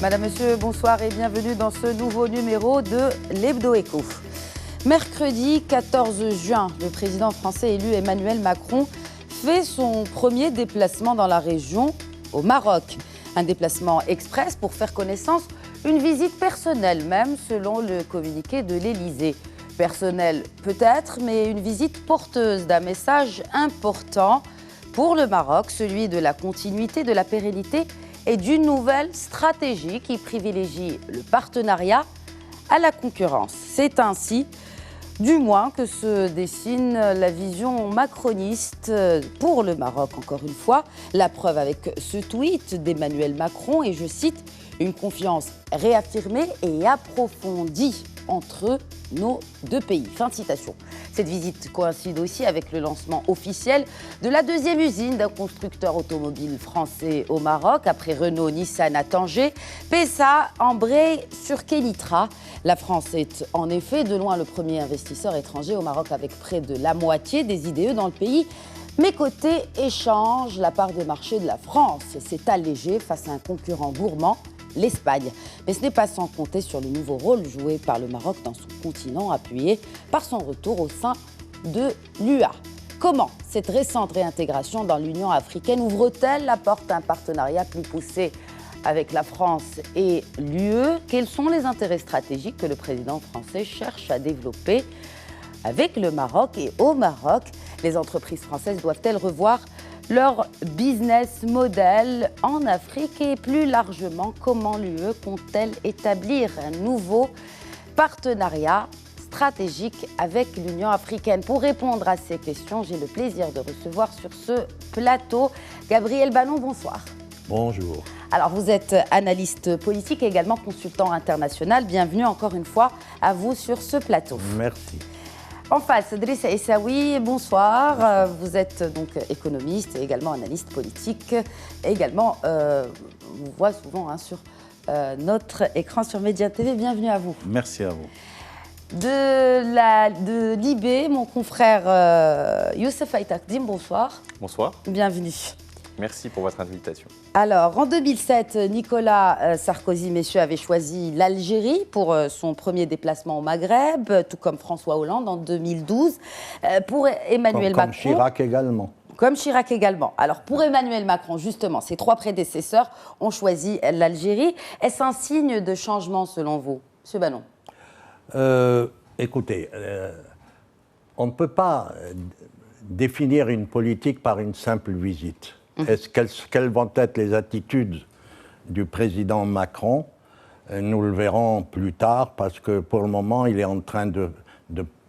Madame, Monsieur, bonsoir et bienvenue dans ce nouveau numéro de l'Hebdo Écho. Mercredi 14 juin, le président français élu Emmanuel Macron fait son premier déplacement dans la région, au Maroc. Un déplacement express pour faire connaissance, une visite personnelle même, selon le communiqué de l'Élysée. Personnelle peut-être, mais une visite porteuse d'un message important pour le Maroc, celui de la continuité, de la pérennité et d'une nouvelle stratégie qui privilégie le partenariat à la concurrence. C'est ainsi, du moins, que se dessine la vision macroniste pour le Maroc, encore une fois. La preuve avec ce tweet d'Emmanuel Macron, et je cite, « Une confiance réaffirmée et approfondie entre nos deux pays ». Fin de citation. Cette visite coïncide aussi avec le lancement officiel de la deuxième usine d'un constructeur automobile français au Maroc, après Renault, Nissan à Tanger, PSA, Embraer sur Kenitra. La France est en effet de loin le premier investisseur étranger au Maroc, avec près de la moitié des IDE dans le pays. Mais côté échange, la part des marchés de la France s'est allégée face à un concurrent gourmand, l'Espagne. Mais ce n'est pas sans compter sur le nouveau rôle joué par le Maroc dans son continent, appuyé par son retour au sein de l'UA. Comment cette récente réintégration dans l'Union africaine ouvre-t-elle la porte à un partenariat plus poussé avec la France et l'UE? Quels sont les intérêts stratégiques que le président français cherche à développer avec le Maroc et au Maroc? Les entreprises françaises doivent-elles revoir leur business model en Afrique? Et plus largement, comment l'UE compte-t-elle établir un nouveau partenariat stratégique avec l'Union africaine? Pour répondre à ces questions, j'ai le plaisir de recevoir sur ce plateau Gabriel Ballon, bonsoir. Bonjour. Alors, vous êtes analyste politique et également consultant international. Bienvenue encore une fois à vous sur ce plateau. Merci. En face, Driss Essaoui, bonsoir. Vous êtes donc économiste et également analyste politique. Et également, on vous voit souvent sur notre écran sur Média TV. Bienvenue à vous. Merci à vous. De l'IB, mon confrère Youssef Aïtakdim, bonsoir. Bonsoir. Bienvenue. Merci pour votre invitation. Alors, en 2007, Nicolas Sarkozy, messieurs, avait choisi l'Algérie pour son premier déplacement au Maghreb, tout comme François Hollande en 2012. Pour Emmanuel Macron... Comme Chirac également. Comme Chirac également. Alors, pour Emmanuel Macron, justement, ses trois prédécesseurs ont choisi l'Algérie. Est-ce un signe de changement, selon vous, M. Ballon? Écoutez, on ne peut pas définir une politique par une simple visite. Quelles vont être les attitudes du président Macron? Nous le verrons plus tard, parce que pour le moment, il est en train de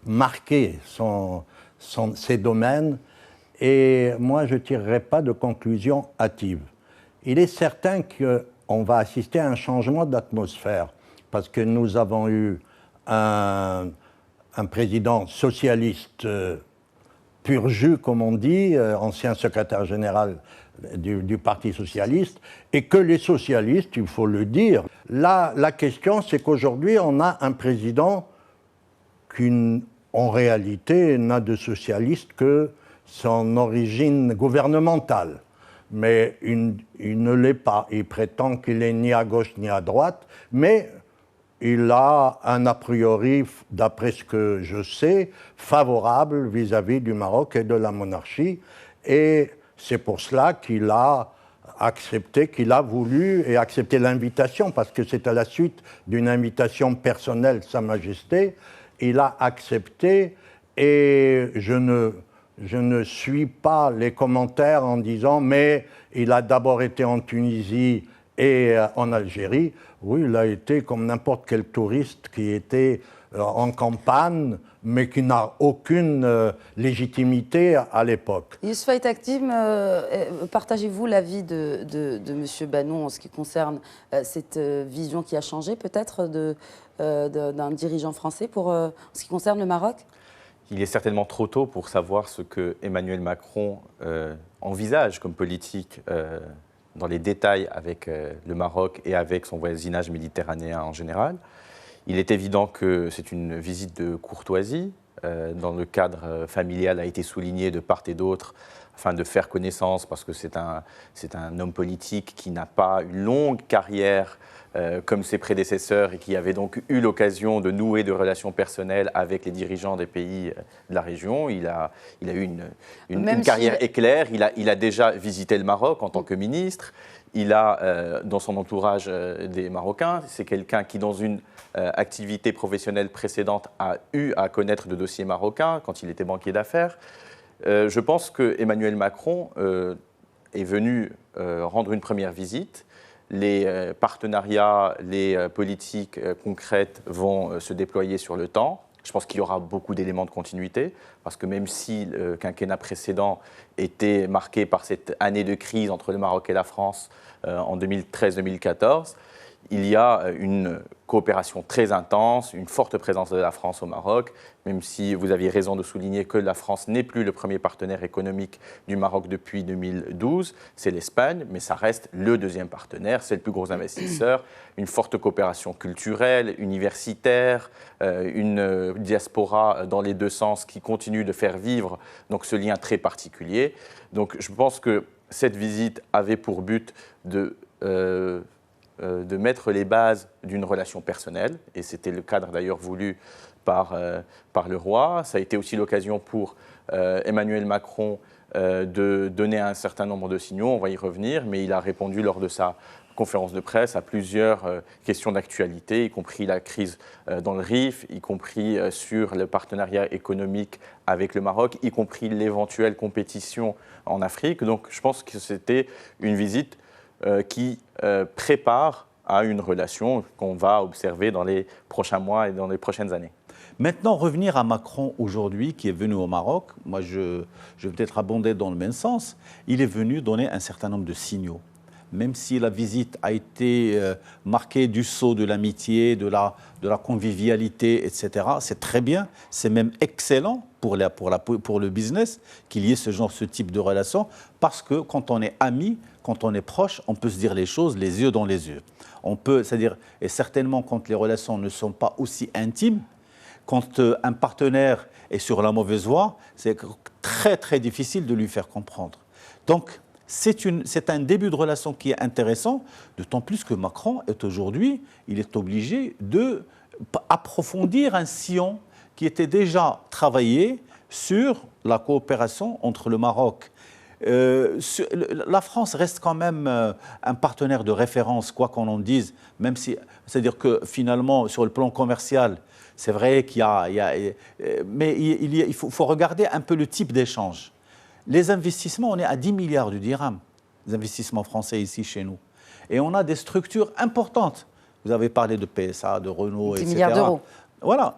marquer ses domaines. Et moi, je ne tirerai pas de conclusion hâtive. Il est certain qu'on va assister à un changement d'atmosphère, parce que nous avons eu un président socialiste pur jus, comme on dit, ancien secrétaire général du Parti socialiste, et que les socialistes, il faut le dire. Là, la question, c'est qu'aujourd'hui, on a un président qui, en réalité, n'a de socialiste que son origine gouvernementale. Mais il ne l'est pas. Il prétend qu'il n'est ni à gauche ni à droite, mais il a un a priori, d'après ce que je sais, favorable vis-à-vis du Maroc et de la monarchie. Et c'est pour cela qu'il a accepté, qu'il a voulu et accepté l'invitation, parce que c'est à la suite d'une invitation personnelle de Sa Majesté. Il a accepté, et je ne suis pas les commentaires en disant « mais il a d'abord été en Tunisie et en Algérie ». Oui, il a été comme n'importe quel touriste qui était en campagne, mais qui n'a aucune légitimité à l'époque. Youssef Aïtakdim, partagez-vous l'avis de M. Ballon en ce qui concerne cette vision qui a changé peut-être d'un dirigeant français en ce qui concerne le Maroc? Il est certainement trop tôt pour savoir ce que Emmanuel Macron envisage comme politique dans les détails avec le Maroc et avec son voisinage méditerranéen en général. Il est évident que c'est une visite de courtoisie, dans le cadre familial a été souligné de part et d'autre afin de faire connaissance, parce que c'est un homme politique qui n'a pas une longue carrière comme ses prédécesseurs et qui avait donc eu l'occasion de nouer de relations personnelles avec les dirigeants des pays de la région. Il a eu une carrière éclair. Il a déjà visité le Maroc en tant que ministre. Il a dans son entourage des Marocains. C'est quelqu'un qui, dans une activité professionnelle précédente, a eu à connaître de dossiers marocains quand il était banquier d'affaires. Je pense qu'Emmanuel Macron est venu rendre une première visite. Les partenariats, les politiques concrètes vont se déployer sur le temps. Je pense qu'il y aura beaucoup d'éléments de continuité, parce que même si le quinquennat précédent était marqué par cette année de crise entre le Maroc et la France en 2013-2014, il y a une coopération très intense, une forte présence de la France au Maroc, même si vous aviez raison de souligner que la France n'est plus le premier partenaire économique du Maroc depuis 2012, c'est l'Espagne, mais ça reste le deuxième partenaire, c'est le plus gros investisseur, une forte coopération culturelle, universitaire, une diaspora dans les deux sens qui continue de faire vivre donc ce lien très particulier. Donc je pense que cette visite avait pour but de mettre les bases d'une relation personnelle, et c'était le cadre d'ailleurs voulu par le roi. Ça a été aussi l'occasion pour Emmanuel Macron de donner un certain nombre de signaux, on va y revenir, mais il a répondu lors de sa conférence de presse à plusieurs questions d'actualité, y compris la crise dans le Rif, y compris sur le partenariat économique avec le Maroc, y compris l'éventuelle compétition en Afrique. Donc je pense que c'était une visite qui prépare à une relation qu'on va observer dans les prochains mois et dans les prochaines années. Maintenant, revenir à Macron aujourd'hui, qui est venu au Maroc, moi je vais peut-être abonder dans le même sens, il est venu donner un certain nombre de signaux. Même si la visite a été marquée du sceau de l'amitié, de la convivialité, etc., c'est très bien, c'est même excellent pour le business qu'il y ait ce type de relation, parce que quand on est ami, quand on est proche, on peut se dire les choses les yeux dans les yeux. On peut, c'est-à-dire, et certainement quand les relations ne sont pas aussi intimes, quand un partenaire est sur la mauvaise voie, c'est très très difficile de lui faire comprendre. Donc, c'est un début de relation qui est intéressant, d'autant plus que Macron est aujourd'hui, il est obligé d'approfondir un sillon qui était déjà travaillé sur la coopération entre le Maroc. La France reste quand même un partenaire de référence, quoi qu'on en dise, même si, c'est-à-dire que finalement, sur le plan commercial, c'est vrai qu'il y a mais il faut regarder un peu le type d'échange. Les investissements, on est à 10 milliards de dirhams, les investissements français ici chez nous. Et on a des structures importantes. Vous avez parlé de PSA, de Renault, 10 etc. 10 milliards d'euros. Voilà.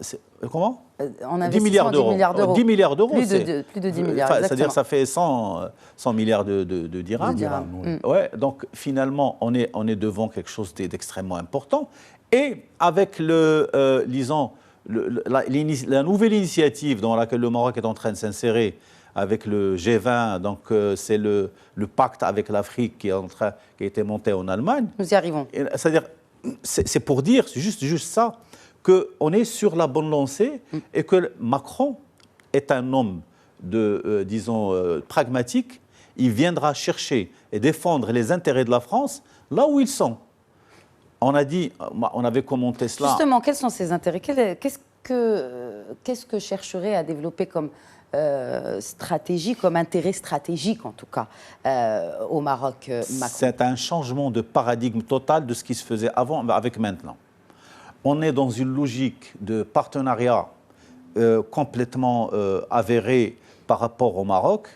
Comment En 10 milliards d'euros. 10 milliards d'euros. Plus de 10 milliards, c'est-à-dire que ça fait 100 milliards de dirhams. Ouais, donc finalement, on est devant quelque chose d'extrêmement important. Et avec la nouvelle initiative dans laquelle le Maroc est en train de s'insérer, avec le G20, donc c'est le pacte avec l'Afrique qui a été monté en Allemagne. Nous y arrivons. C'est-à-dire, c'est pour dire, c'est juste ça, qu'on est sur la bonne lancée et que Macron est un homme pragmatique. Il viendra chercher et défendre les intérêts de la France là où ils sont. On avait commenté cela. Justement, quels sont ces intérêts? Qu'est-ce que chercherait à développer comme stratégie, comme intérêt stratégique en tout cas, au Maroc, Macron? C'est un changement de paradigme total de ce qui se faisait avant avec maintenant. On est dans une logique de partenariat complètement avérée par rapport au Maroc.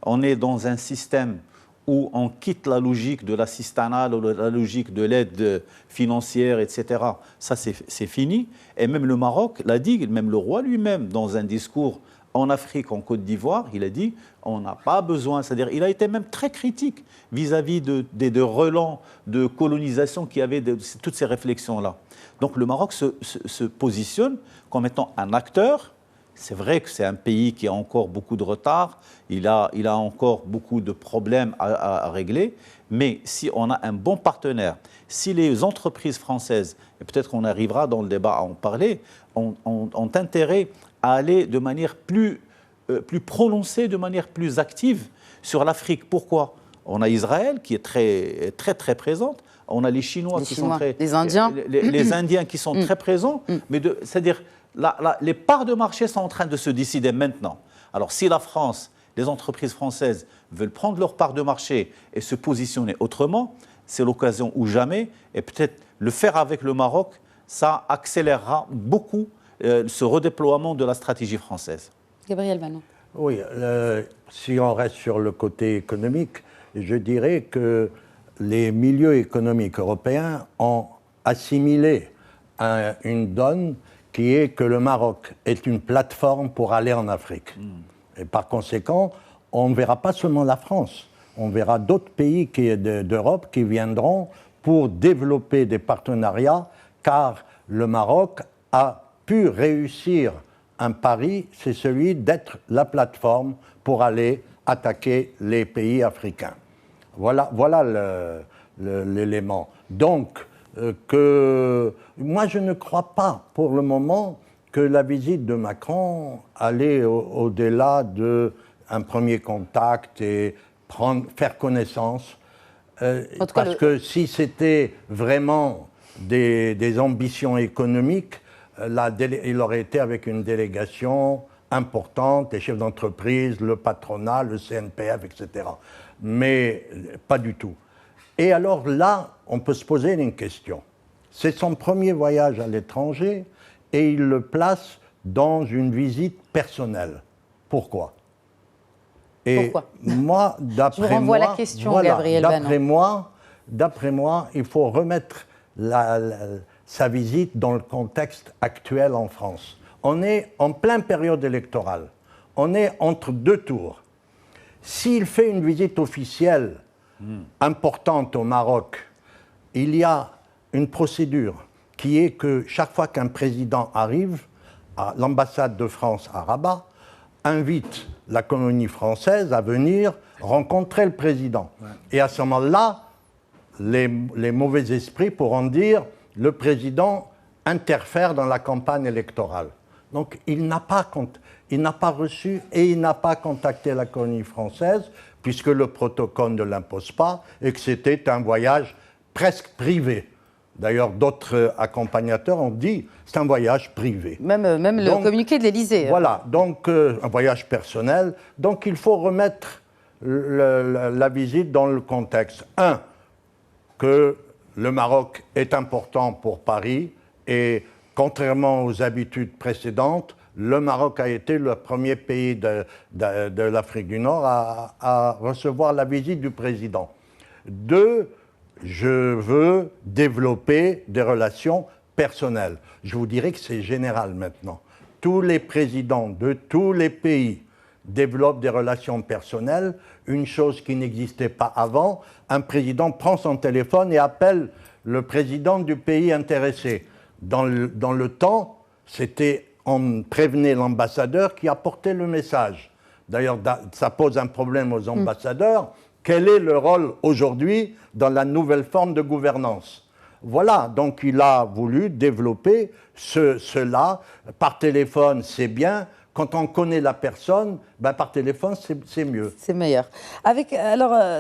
On est dans un système où on quitte la logique de l'assistanat, la logique de l'aide financière, etc. Ça, c'est fini. Et même le Maroc l'a dit, même le roi lui-même, dans un discours en Afrique, en Côte d'Ivoire, il a dit on n'a pas besoin, c'est-à-dire il a été même très critique vis-à-vis des relents de colonisation qui avaient toutes ces réflexions-là. Donc le Maroc se positionne comme étant un acteur. C'est vrai que c'est un pays qui a encore beaucoup de retard, il a encore beaucoup de problèmes à régler, mais si on a un bon partenaire, si les entreprises françaises, et peut-être qu'on arrivera dans le débat à en parler, ont intérêt à aller de manière plus prononcée, de manière plus active sur l'Afrique. Pourquoi? On a Israël qui est très présente. On a les Chinois qui sont très... Les Indiens. Les Indiens qui sont très présents. Mais c'est-à-dire, les parts de marché sont en train de se décider maintenant. Alors, si la France, les entreprises françaises veulent prendre leur part de marché et se positionner autrement, c'est l'occasion ou jamais. Et peut-être le faire avec le Maroc, ça accélérera beaucoup ce redéploiement de la stratégie française. Gabriel Manon. Oui, si on reste sur le côté économique, je dirais que les milieux économiques européens ont assimilé une donne qui est que le Maroc est une plateforme pour aller en Afrique. Et par conséquent, on ne verra pas seulement la France, on verra d'autres pays d'Europe qui viendront pour développer des partenariats, car le Maroc a pu réussir un pari, c'est celui d'être la plateforme pour aller attaquer les pays africains. Voilà l'élément. Donc, moi je ne crois pas pour le moment que la visite de Macron allait au-delà d'un premier contact et faire connaissance. Parce que si c'était vraiment des ambitions économiques, il aurait été avec une délégation importante, les chefs d'entreprise, le patronat, le CNPF, etc. Mais pas du tout. Et alors là, on peut se poser une question. C'est son premier voyage à l'étranger et il le place dans une visite personnelle. Pourquoi? Pourquoi? Moi, Je vous renvoie la question, voilà, Gabriel Manon. D'après moi, il faut remettre sa visite dans le contexte actuel en France. On est en pleine période électorale. On est entre deux tours. S'il fait une visite officielle importante au Maroc, il y a une procédure qui est que chaque fois qu'un président arrive, l'ambassade de France à Rabat invite la colonie française à venir rencontrer le président. Ouais. Et à ce moment-là, les mauvais esprits pourront dire le président interfère dans la campagne électorale. Donc il n'a pas reçu et il n'a pas contacté la colonie française puisque le protocole ne l'impose pas et que c'était un voyage presque privé. D'ailleurs, d'autres accompagnateurs ont dit c'est un voyage privé. Même donc, le communiqué de l'Élysée. Voilà, donc un voyage personnel. Donc il faut remettre la visite dans le contexte. Un, que le Maroc est important pour Paris et contrairement aux habitudes précédentes, le Maroc a été le premier pays de l'Afrique du Nord à recevoir la visite du président. Deux, je veux développer des relations personnelles. Je vous dirais que c'est général maintenant. Tous les présidents de tous les pays développent des relations personnelles, une chose qui n'existait pas avant. Un président prend son téléphone et appelle le président du pays intéressé. Dans le temps, on prévenait l'ambassadeur qui apportait le message. D'ailleurs, ça pose un problème aux ambassadeurs. Quel est le rôle aujourd'hui dans la nouvelle forme de gouvernance? Voilà, donc il a voulu développer cela. Par téléphone, c'est bien. Quand on connaît la personne, par téléphone, c'est mieux. C'est meilleur. Avec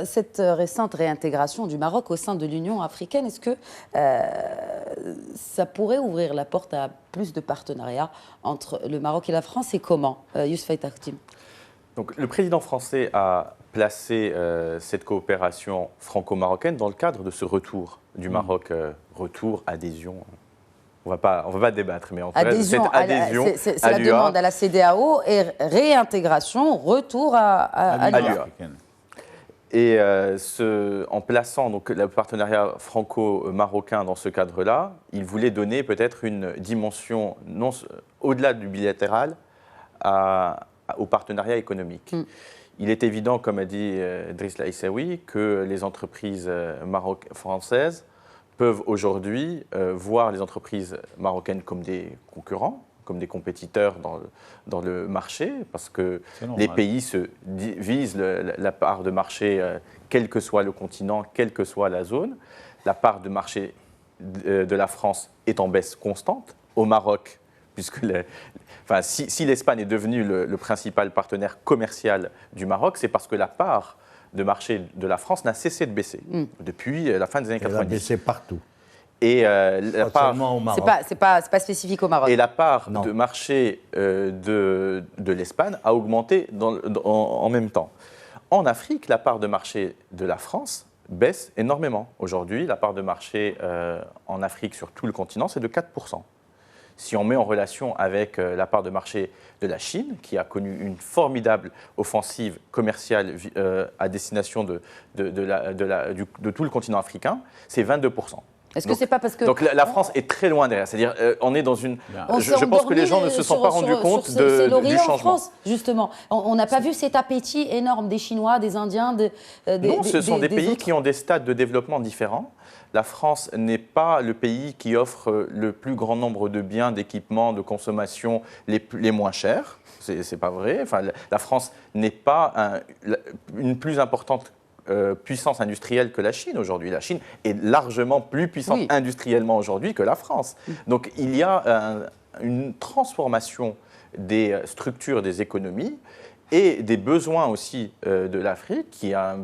cette récente réintégration du Maroc au sein de l'Union africaine, est-ce que ça pourrait ouvrir la porte à plus de partenariats entre le Maroc et la France et comment Youssefa Taktim. Donc, le président français a placé cette coopération franco-marocaine dans le cadre de ce retour du Maroc, retour, adhésion. On va pas débattre, mais en fait, cette adhésion c'est la demande à la CEDEAO et réintégration, retour à l'UA. Et en plaçant donc, le partenariat franco-marocain dans ce cadre-là, il voulait donner peut-être une dimension au-delà du bilatéral au partenariat économique. Il est évident, comme a dit Driss Laïsaoui, que les entreprises françaises peuvent aujourd'hui voir les entreprises marocaines comme des concurrents, comme des compétiteurs dans le marché, parce que les pays visent la part de marché, quel que soit le continent, quelle que soit la zone. La part de marché de la France est en baisse constante. Au Maroc, puisque si l'Espagne est devenue le principal partenaire commercial du Maroc, c'est parce que la part de marché de la France n'a cessé de baisser depuis la fin des années 90. Elle a baissé partout. Et pas seulement au Maroc. C'est pas spécifique au Maroc. Et la part de marché de l'Espagne a augmenté en même temps. En Afrique, la part de marché de la France baisse énormément. Aujourd'hui, la part de marché en Afrique sur tout le continent, c'est de 4%. Si on met en relation avec la part de marché de la Chine, qui a connu une formidable offensive commerciale à destination de tout le continent africain, c'est 22%. Est-ce que c'est pas parce que... Donc la France est très loin derrière. C'est-à-dire, on est dans une... Je pense que les gens ne se sont pas rendus compte du changement. En France, justement. On n'a pas vu cet appétit énorme des Chinois, des Indiens, Non, ce sont des pays qui ont des stades de développement différents. La France n'est pas le pays qui offre le plus grand nombre de biens, d'équipements, de consommation les moins chers. C'est pas vrai. Enfin, la France n'est pas une plus importante puissance industrielle que la Chine aujourd'hui. La Chine est largement plus puissante industriellement aujourd'hui que la France. Donc il y a une transformation des structures des économies et des besoins aussi de l'Afrique, qui a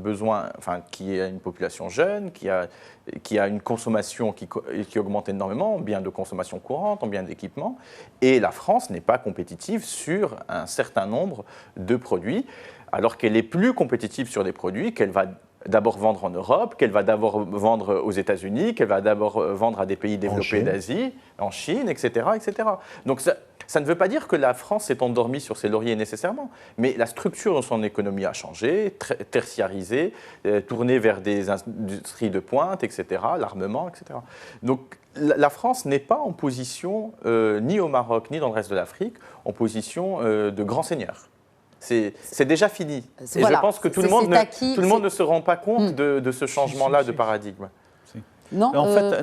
qui a une population jeune, qui a une consommation qui augmente énormément, en biens de consommation courante, en biens d'équipement. Et la France n'est pas compétitive sur un certain nombre de produits, alors qu'elle est plus compétitive sur des produits qu'elle va d'abord vendre en Europe, qu'elle va d'abord vendre aux États-Unis, qu'elle va d'abord vendre à des pays développés d'Asie, en Chine, etc., etc. Donc ça ne veut pas dire que la France s'est endormie sur ses lauriers nécessairement, mais la structure de son économie a changé, tertiarisé, tournée vers des industries de pointe, etc., l'armement, etc. Donc la France n'est pas en position, ni au Maroc, ni dans le reste de l'Afrique, en position de grand seigneur. C'est déjà fini. Et je pense que tout le monde ne se rend pas compte de ce changement-là de paradigme. Non, en fait,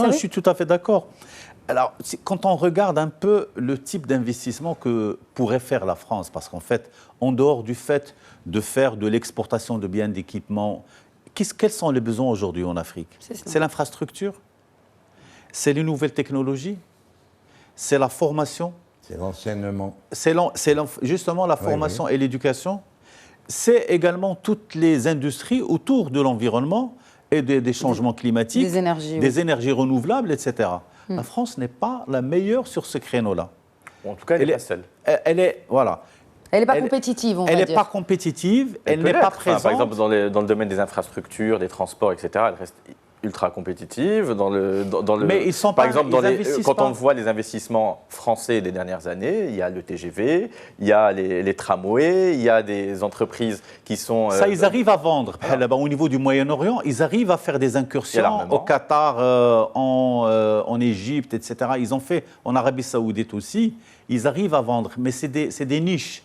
je suis tout à fait d'accord. Alors, quand on regarde un peu le type d'investissement que pourrait faire la France, parce qu'en fait, en dehors du fait de faire de l'exportation de biens d'équipement, quels sont les besoins aujourd'hui en Afrique? C'est l'infrastructure, c'est les nouvelles technologies, c'est la formation. C'est l'enseignement. C'est justement la formation et l'éducation. C'est également toutes les industries autour de l'environnement et des changements climatiques, des énergies renouvelables, etc. La France n'est pas la meilleure sur ce créneau-là. En tout cas, elle n'est pas seule. Elle est, voilà. Elle n'est pas compétitive, on va dire. Elle n'est pas compétitive, elle n'est pas présente. Par exemple, dans le domaine des infrastructures, des transports, etc., elle reste ultra compétitive. Mais ils sont par exemple, quand on voit les investissements français des dernières années, il y a le TGV, il y a les tramways, il y a des entreprises qui sont... Ça, ils arrivent à vendre. Là-bas, au niveau du Moyen-Orient, ils arrivent à faire des incursions au Qatar, en Égypte, etc. Ils ont fait en Arabie Saoudite aussi. Ils arrivent à vendre. Mais c'est des niches.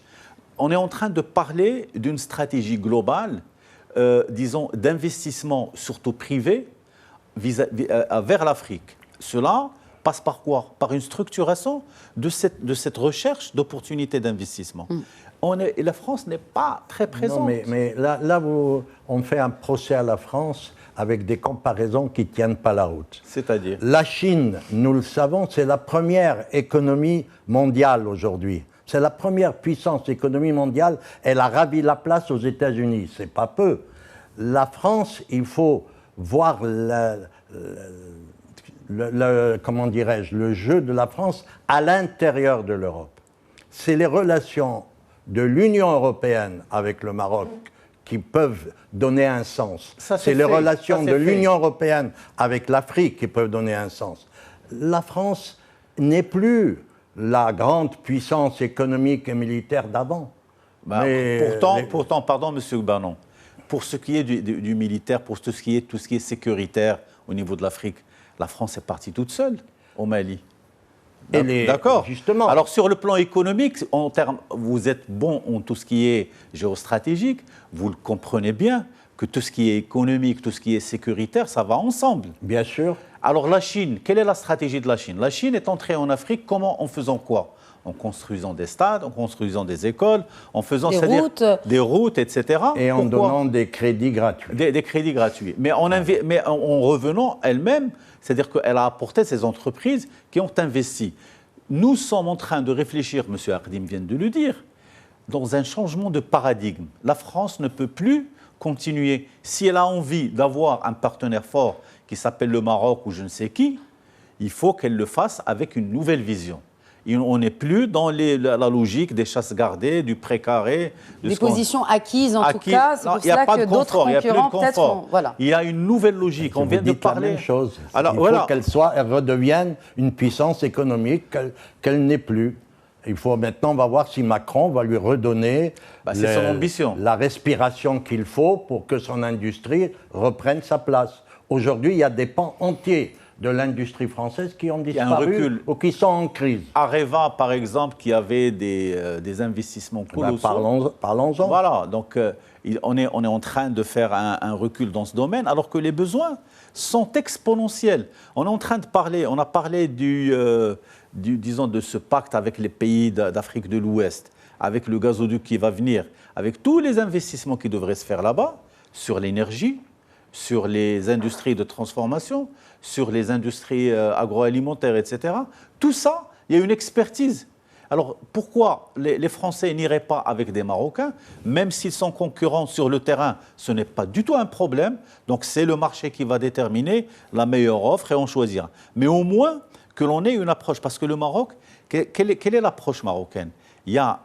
On est en train de parler d'une stratégie globale, disons, d'investissement, surtout privé, vers l'Afrique. Cela passe par quoi? Par une structuration de cette recherche d'opportunités d'investissement. Et la France n'est pas très présente. Non, mais là on fait un procès à la France avec des comparaisons qui ne tiennent pas la route. C'est-à-dire? La Chine, nous le savons, c'est la première économie mondiale aujourd'hui. C'est la première puissance économique mondiale. Elle a ravi la place aux États-Unis. C'est pas peu. La France, il faut voir comment dirais-je, le jeu de la France à l'intérieur de l'Europe. C'est les relations de l'Union européenne avec le Maroc qui peuvent donner un sens. C'est les relations de l'Union européenne avec l'Afrique qui peuvent donner un sens. La France n'est plus la grande puissance économique et militaire d'avant. Pourtant, pardon, M. Banon, pour ce qui est du militaire, pour tout ce qui est sécuritaire au niveau de l'Afrique, la France est partie toute seule au Mali. D'accord. Justement. Alors sur le plan économique, vous êtes bon en tout ce qui est géostratégique, vous le comprenez bien que tout ce qui est économique, tout ce qui est sécuritaire, ça va ensemble. Bien sûr. Alors la Chine, quelle est la stratégie de la Chine? La Chine est entrée en Afrique en faisant quoi? En construisant des stades, en construisant des écoles, en faisant des routes, etc. Et en donnant des crédits gratuits. Des crédits gratuits. Mais en revenant elle-même, c'est-à-dire qu'elle a apporté ces entreprises qui ont investi. nous sommes en train de réfléchir, M. Hardim vient de le dire, dans un changement de paradigme. La France ne peut plus continuer. Si elle a envie d'avoir un partenaire fort qui s'appelle le Maroc ou je ne sais qui, il faut qu'elle le fasse avec une nouvelle vision. Et on n'est plus dans la logique des chasses gardées, du précaré. Des positions acquises, en tout cas. C'est pour cela que d'autres concurrents, peut-être... Voilà. Il y a une nouvelle logique. On vient de parler... la même chose. Alors, il faut qu'elle redevienne une puissance économique qu'elle n'est plus. Il faut maintenant, on va voir si Macron va lui redonner son ambition. La respiration qu'il faut pour que son industrie reprenne sa place. Aujourd'hui, il y a des pans entiers de l'industrie française qui ont disparu ou qui sont en crise. Areva, par exemple, qui avait des investissements colossaux. Parlons-en. Voilà, donc on est en train de faire un recul dans ce domaine, alors que les besoins sont exponentiels. On est en train de parler, on a parlé disons, de ce pacte avec les pays d'Afrique de l'Ouest, avec le gazoduc qui va venir, avec tous les investissements qui devraient se faire là-bas, sur l'énergie, sur les industries de transformation, sur les industries agroalimentaires, etc. Tout ça, il y a une expertise. Alors, pourquoi les Français n'iraient pas avec des Marocains, même s'ils sont concurrents sur le terrain, ce n'est pas du tout un problème. Donc, c'est le marché qui va déterminer la meilleure offre et on choisira. Mais au moins que l'on ait une approche. Parce que le Maroc, quelle est l'approche marocaine ? Il y a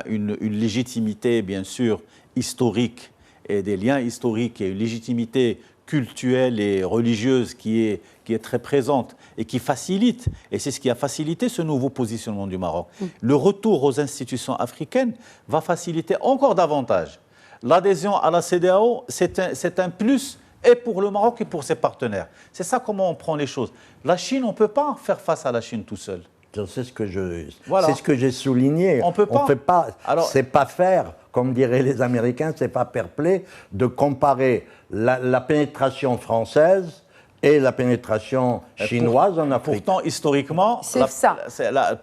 une légitimité, bien sûr, historique et des liens historiques et une légitimité culturelle et religieuse qui est très présente et qui facilite, et c'est ce qui a facilité ce nouveau positionnement du Maroc. Le retour aux institutions africaines va faciliter encore davantage. L'adhésion à la CEDEAO, c'est un plus et pour le Maroc et pour ses partenaires. C'est ça comment on prend les choses. La Chine, on ne peut pas faire face à la Chine tout seul. C'est ce que j'ai souligné. On peut pas. Fait pas. C'est pas faire, comme diraient les Américains, c'est pas fair play de comparer la pénétration française et la pénétration chinoise en Afrique. Pourtant, historiquement, c'est ça.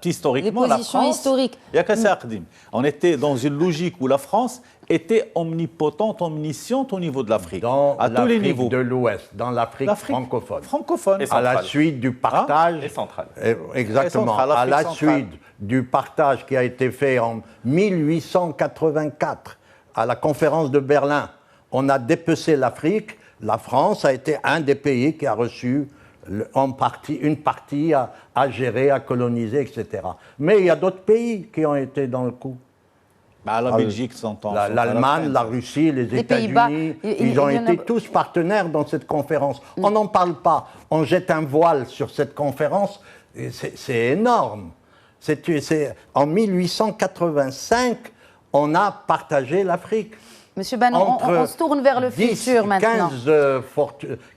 Historiquement, les positions la France, historiques. Il y a qu'à ça, Hardim. On était dans une logique où la France était omnipotente, omnisciente au niveau de l'Afrique. À tous les niveaux. De l'Ouest, dans l'Afrique francophone. Francophone. À la suite du partage. Et centrale. Exactement. À la suite du partage qui a été fait en 1884 à la conférence de Berlin. On a dépecé l'Afrique. La France a été un des pays qui a reçu une partie à gérer, à coloniser, etc. Mais il y a d'autres pays qui ont été dans le coup. La Belgique s'entend. L'Allemagne, la Russie, les États-Unis, ils ont été tous partenaires dans cette conférence. On n'en parle pas. On jette un voile sur cette conférence. C'est énorme. En 1885, on a partagé l'Afrique. Monsieur Bannon, on se tourne vers le futur maintenant.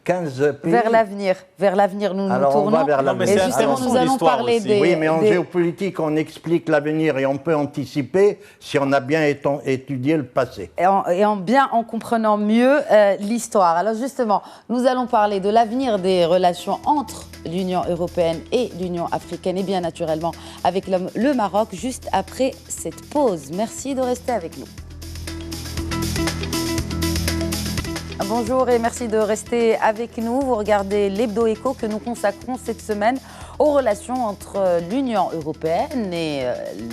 15 pays. Vers l'avenir, nous nous tournons. On va vers l'avenir. Et justement, nous allons parler des... Oui, mais en géopolitique, on explique l'avenir et on peut anticiper si on a bien étudié le passé. Et en comprenant mieux l'histoire. Alors justement, nous allons parler de l'avenir des relations entre l'Union européenne et l'Union africaine et bien naturellement avec le Maroc juste après cette pause. Merci de rester avec nous. Bonjour et merci de rester avec nous. Vous regardez l'Hebdo Écho que nous consacrons cette semaine aux relations entre l'Union européenne et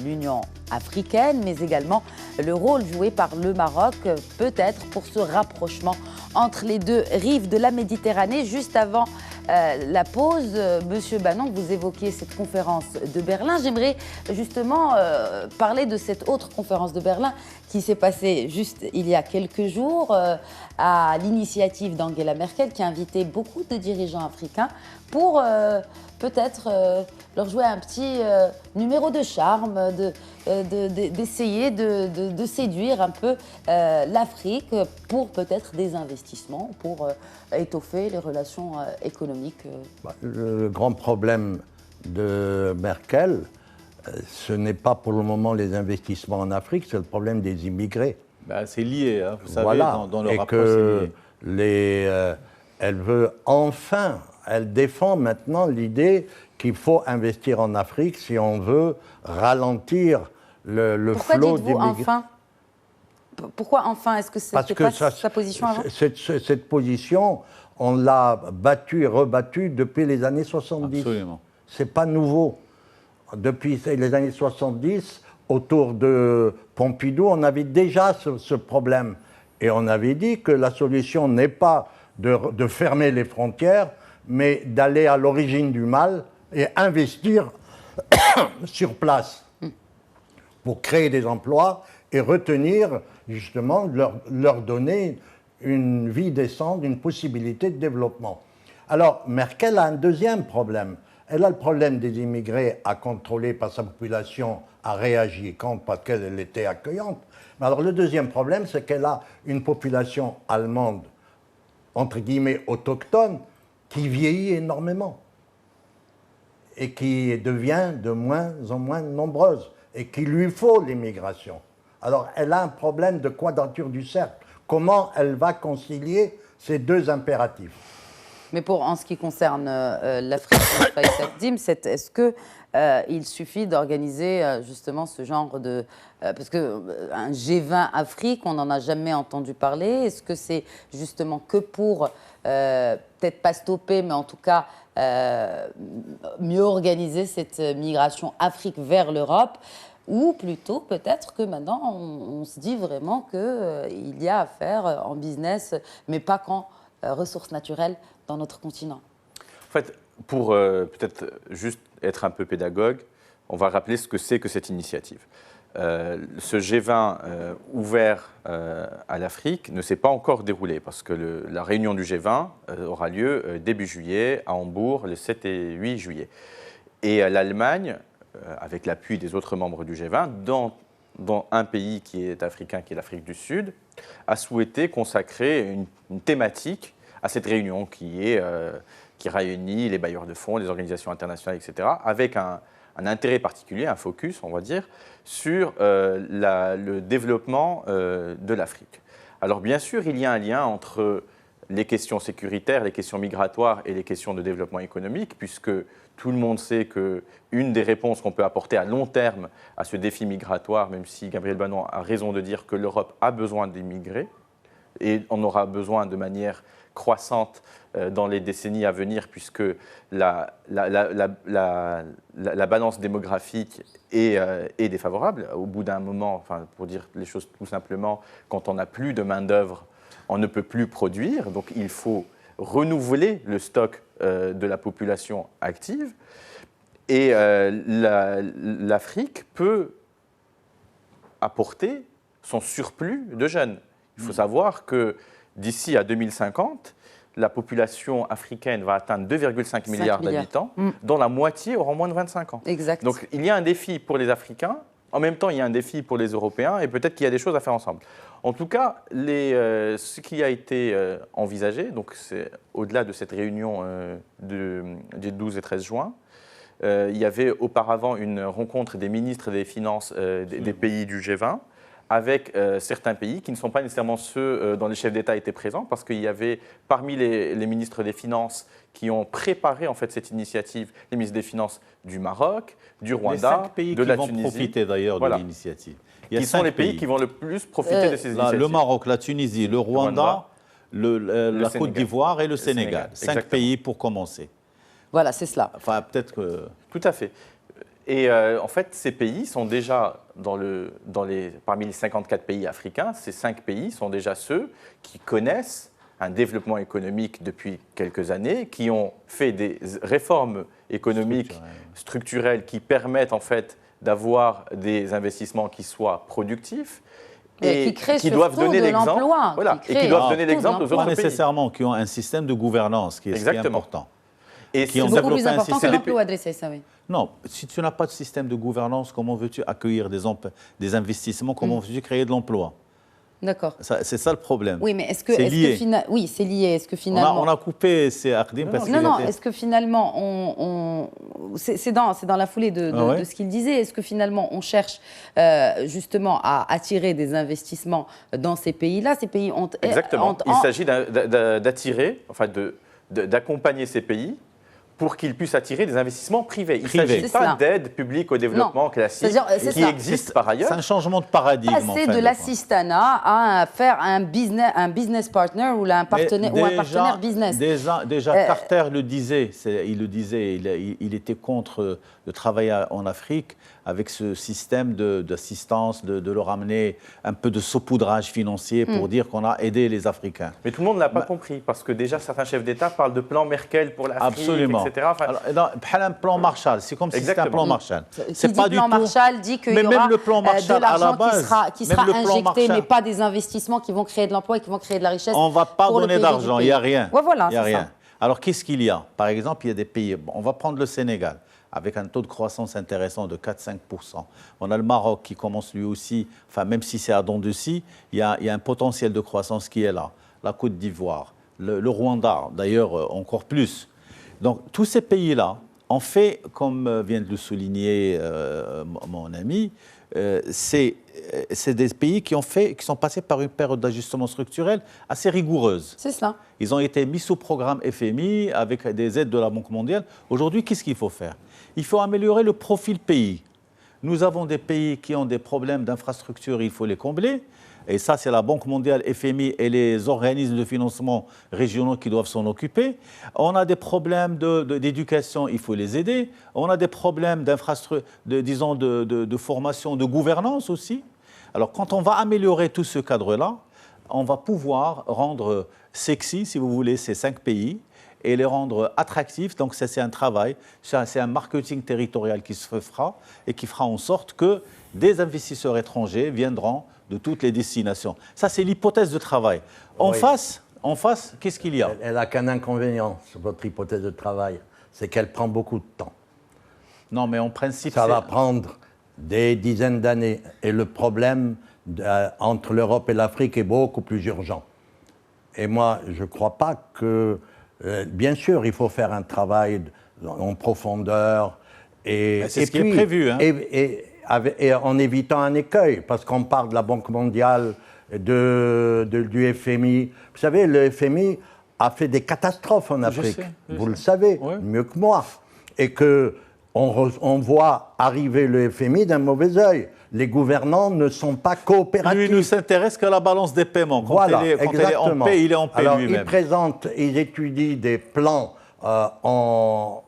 l'Union africaine, mais également le rôle joué par le Maroc, peut-être pour ce rapprochement entre les deux rives de la Méditerranée. Juste avant la pause, Monsieur Bannon, vous évoquiez cette conférence de Berlin. J'aimerais justement parler de cette autre conférence de Berlin qui s'est passée juste il y a quelques jours à l'initiative d'Angela Merkel, qui a invité beaucoup de dirigeants africains pour peut-être leur jouer un petit numéro de charme, d'essayer de séduire un peu l'Afrique pour peut-être des investissements, pour étoffer les relations économiques. Le grand problème de Merkel, ce n'est pas pour le moment les investissements en Afrique, c'est le problème des immigrés. C'est lié, hein, vous savez, voilà. dans le et rapport, que c'est lié. Elle veut enfin, elle défend maintenant l'idée qu'il faut investir en Afrique si on veut ralentir le flot d'immigrés. Pourquoi dites-vous enfin ? Pourquoi enfin ? Est-ce que c'était pas sa position avant ? Cette position, on l'a battue et rebattue depuis les années 70. Absolument. C'est pas nouveau. depuis les années 70, autour de Pompidou, on avait déjà ce problème. Et on avait dit que la solution n'est pas de fermer les frontières, mais d'aller à l'origine du mal et investir sur place pour créer des emplois et retenir, justement, leur donner une vie décente, une possibilité de développement. Alors, Merkel a un deuxième problème. Elle a le problème des immigrés à contrôler par sa population, à réagir contre parce qu'elle était accueillante. Mais alors, le deuxième problème, c'est qu'elle a une population allemande, entre guillemets, autochtone, qui vieillit énormément et qui devient de moins en moins nombreuse et qu'il lui faut l'immigration. Alors, elle a un problème de quadrature du cercle. Comment elle va concilier ces deux impératifs? Mais en ce qui concerne l'Afrique, est-ce qu'il suffit d'organiser justement ce genre de... parce qu'un G20 Afrique, on n'en a jamais entendu parler. Est-ce que c'est justement que pour, peut-être pas stopper, mais en tout cas mieux organiser cette migration Afrique vers l'Europe? Ou plutôt, peut-être que maintenant, on se dit vraiment qu'il y a à faire en business, mais pas qu'en ressources naturelles dans notre continent. En fait, pour peut-être juste être un peu pédagogue, on va rappeler ce que c'est que cette initiative. Ce G20 ouvert à l'Afrique ne s'est pas encore déroulé parce que la réunion du G20 aura lieu début juillet à Hambourg, les 7 et 8 juillet. Et l'Allemagne, avec l'appui des autres membres du G20, dans un pays qui est africain, qui est l'Afrique du Sud, a souhaité consacrer une thématique à cette réunion qui réunit les bailleurs de fonds, les organisations internationales, etc., avec un intérêt particulier, un focus, on va dire, sur le développement de l'Afrique. Alors bien sûr, il y a un lien entre les questions sécuritaires, les questions migratoires et les questions de développement économique, puisque tout le monde sait qu'une des réponses qu'on peut apporter à long terme à ce défi migratoire, même si Gabriel Bannon a raison de dire que l'Europe a besoin d'immigrés, et on aura besoin de manière croissante dans les décennies à venir, puisque la balance démographique est défavorable. Au bout d'un moment, enfin, pour dire les choses tout simplement, quand on n'a plus de main-d'œuvre, on ne peut plus produire, donc il faut renouveler le stock de la population active. Et l'Afrique peut apporter son surplus de jeunes. Il faut savoir que d'ici à 2050, la population africaine va atteindre 2,5 milliards d'habitants, dont la moitié auront moins de 25 ans. Exact. Donc il y a un défi pour les Africains, en même temps il y a un défi pour les Européens, et peut-être qu'il y a des choses à faire ensemble. En tout cas, ce qui a été envisagé, donc c'est au-delà de cette réunion du 12 et 13 juin, il y avait auparavant une rencontre des ministres des Finances des pays du G20, avec certains pays qui ne sont pas nécessairement ceux dont les chefs d'État étaient présents, parce qu'il y avait parmi les ministres des Finances qui ont préparé en fait cette initiative, les ministres des Finances du Maroc, du Rwanda, de la Tunisie. Les 5 pays qui vont profiter d'ailleurs de l'initiative. Qui sont les pays qui vont le plus profiter de ces initiatives. Le Maroc, la Tunisie, le Rwanda, la Côte d'Ivoire et le Sénégal. 5 pays pour commencer. Voilà, c'est cela. Enfin, peut-être que... Tout à fait. Et en fait, ces pays sont déjà, parmi les 54 pays africains, ces 5 pays sont déjà ceux qui connaissent un développement économique depuis quelques années, qui ont fait des réformes économiques structurelles qui permettent en fait d'avoir des investissements qui soient productifs et qui doivent donner l'exemple. Voilà, et qui doivent donner l'exemple aux autres pays. Pas nécessairement, qui ont un système de gouvernance qui est important. Et c'est beaucoup plus important que l'emploi adressé, ça, oui. Non, si tu n'as pas de système de gouvernance, comment veux-tu accueillir des investissements? Comment veux-tu créer de l'emploi? D'accord. C'est ça le problème. Oui, mais est-ce que lié. Oui, c'est lié. Est-ce que finalement on a coupé ces Ardim parce que non. Est-ce que finalement c'est dans la foulée de ce qu'il disait. Est-ce que finalement on cherche justement à attirer des investissements dans ces pays-là? Ces pays ont exactement. Il s'agit d'attirer, enfin d'accompagner ces pays pour qu'ils puissent attirer des investissements privés. Il ne Privés. s'agit pas d'aide publique au développement classique qui existe par ailleurs. C'est un changement de paradigme. Passer de l'assistanat à faire un business partner ou un partenaire business. Déjà Carter le disait, il était contre de travailler en Afrique avec ce système d'assistance, de leur amener un peu de saupoudrage financier pour dire qu'on a aidé les Africains. Mais tout le monde ne l'a pas compris, parce que déjà certains chefs d'État parlent de plan Merkel pour l'Afrique, etc. Enfin, alors, un plan Marshall, c'est comme si c'était un plan Marshall. Qui dit plan Marshall dit qu'il y aura de l'argent qui sera injecté, mais pas des investissements qui vont créer de l'emploi et qui vont créer de la richesse. On ne va pas donner d'argent, il n'y a rien. Ouais, voilà, il y a rien. Alors qu'est-ce qu'il y a? Par exemple, il y a des pays, on va prendre le Sénégal, avec un taux de croissance intéressant de 4-5%. On a le Maroc qui commence lui aussi, enfin même si c'est à dents de scie, il y a un potentiel de croissance qui est là. La Côte d'Ivoire, le Rwanda, d'ailleurs encore plus. Donc tous ces pays-là ont fait, comme vient de le souligner mon ami, c'est des pays qui sont passés par une période d'ajustement structurel assez rigoureuse. C'est cela. Ils ont été mis sous programme FMI avec des aides de la Banque mondiale. Aujourd'hui, qu'est-ce qu'il faut faire? Il faut améliorer le profil pays. Nous avons des pays qui ont des problèmes d'infrastructure, il faut les combler. Et ça, c'est la Banque mondiale, FMI et les organismes de financement régionaux qui doivent s'en occuper. On a des problèmes d'éducation, il faut les aider. On a des problèmes d'infrastructure, de formation, de gouvernance aussi. Alors, quand on va améliorer tout ce cadre-là, on va pouvoir rendre sexy, si vous voulez, ces 5 pays et les rendre attractifs. Donc, ça, c'est un travail, c'est un marketing territorial qui se fera et qui fera en sorte que des investisseurs étrangers viendront de toutes les destinations. Ça, c'est l'hypothèse de travail. En face, qu'est-ce qu'il y a? Elle n'a qu'un inconvénient, votre hypothèse de travail, c'est qu'elle prend beaucoup de temps. Non, mais en principe, ça va prendre des dizaines d'années. Et le problème entre l'Europe et l'Afrique est beaucoup plus urgent. Et moi, je ne crois pas que... bien sûr, il faut faire un travail en profondeur. C'est ce qui est prévu. Hein. Et en évitant un écueil, parce qu'on parle de la Banque mondiale, du FMI. Vous savez, le FMI a fait des catastrophes en Afrique. Vous le savez, mieux que moi. Et qu'on voit arriver le FMI d'un mauvais œil. Les gouvernants ne sont pas coopératifs. Lui, il ne s'intéresse qu'à la balance des paiements. Quand il est en paix, il est en paix lui-même. Alors, ils étudient des plans en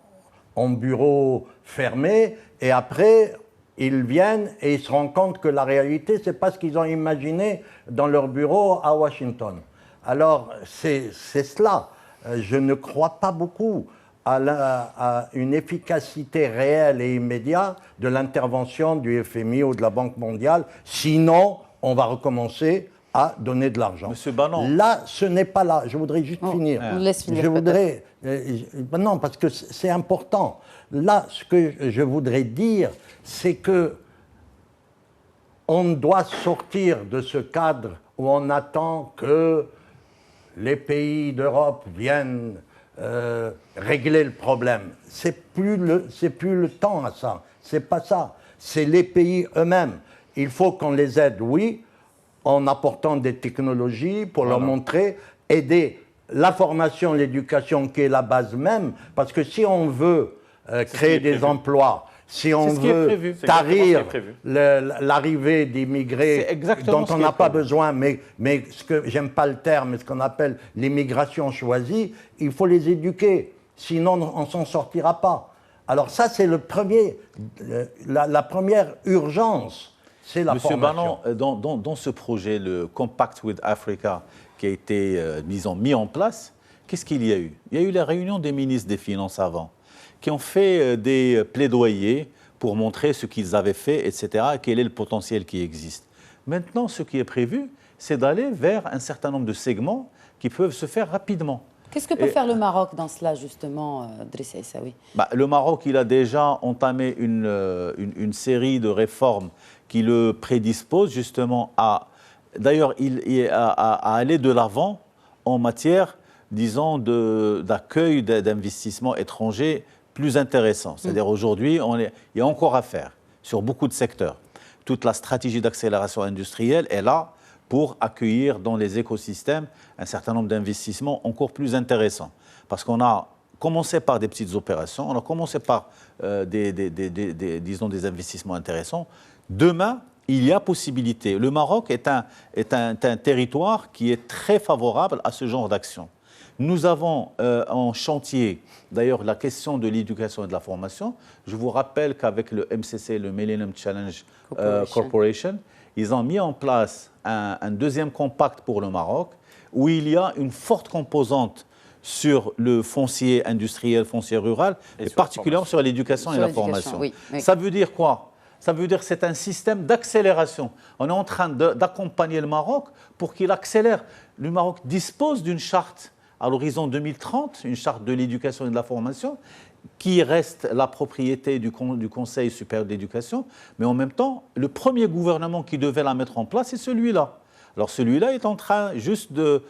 bureau fermé, et après... Ils viennent et ils se rendent compte que la réalité, ce n'est pas ce qu'ils ont imaginé dans leur bureau à Washington. Alors, c'est cela. Je ne crois pas beaucoup à une efficacité réelle et immédiate de l'intervention du FMI ou de la Banque mondiale. Sinon, on va recommencer à donner de l'argent. Monsieur Bannon. Là, ce n'est pas là. Je voudrais juste finir. On laisse finir. Je voudrais... non, parce que c'est important. Là, ce que je voudrais dire, c'est que on doit sortir de ce cadre où on attend que les pays d'Europe viennent régler le problème. C'est plus le temps à ça. C'est pas ça. C'est les pays eux-mêmes. Il faut qu'on les aide, oui, en apportant des technologies pour leur montrer, aider la formation, l'éducation qui est la base même, parce que si on veut créer des emplois, si on veut tarir l'arrivée d'immigrés dont on n'a pas besoin, mais ce que j'aime pas le terme, mais ce qu'on appelle l'immigration choisie, il faut les éduquer, sinon on s'en sortira pas. Alors ça, c'est la première urgence, c'est la formation. Monsieur Bannon, dans ce projet, le Compact with Africa, qui a été, disons, mis en place, qu'est-ce qu'il y a eu? Il y a eu la réunion des ministres des Finances avant, qui ont fait des plaidoyers pour montrer ce qu'ils avaient fait, etc., et quel est le potentiel qui existe. Maintenant, ce qui est prévu, c'est d'aller vers un certain nombre de segments qui peuvent se faire rapidement. Qu'est-ce que peut faire le Maroc dans cela, justement, Drissa Essaoui? Le Maroc, il a déjà entamé une série de réformes qui le prédisposent justement à aller de l'avant en matière, disons, d'accueil d'investissements étrangers plus intéressants. C'est-à-dire aujourd'hui, il y a encore à faire sur beaucoup de secteurs. Toute la stratégie d'accélération industrielle est là pour accueillir dans les écosystèmes un certain nombre d'investissements encore plus intéressants. Parce qu'on a commencé par des petites opérations, on a commencé par disons des investissements intéressants. Demain, il y a possibilité. Le Maroc est un territoire qui est très favorable à ce genre d'action. Nous avons en chantier, d'ailleurs, la question de l'éducation et de la formation. Je vous rappelle qu'avec le MCC, le Millennium Challenge Corporation, ils ont mis en place un deuxième compact pour le Maroc, où il y a une forte composante sur le foncier industriel, foncier rural, et particulièrement sur l'éducation et la formation. Oui. Ça veut dire quoi? Ça veut dire que c'est un système d'accélération. On est en train d'accompagner le Maroc pour qu'il accélère. Le Maroc dispose d'une charte à l'horizon 2030, une charte de l'éducation et de la formation, qui reste la propriété du Conseil supérieur d'éducation, mais en même temps, le premier gouvernement qui devait la mettre en place, c'est celui-là. Alors celui-là est en train juste de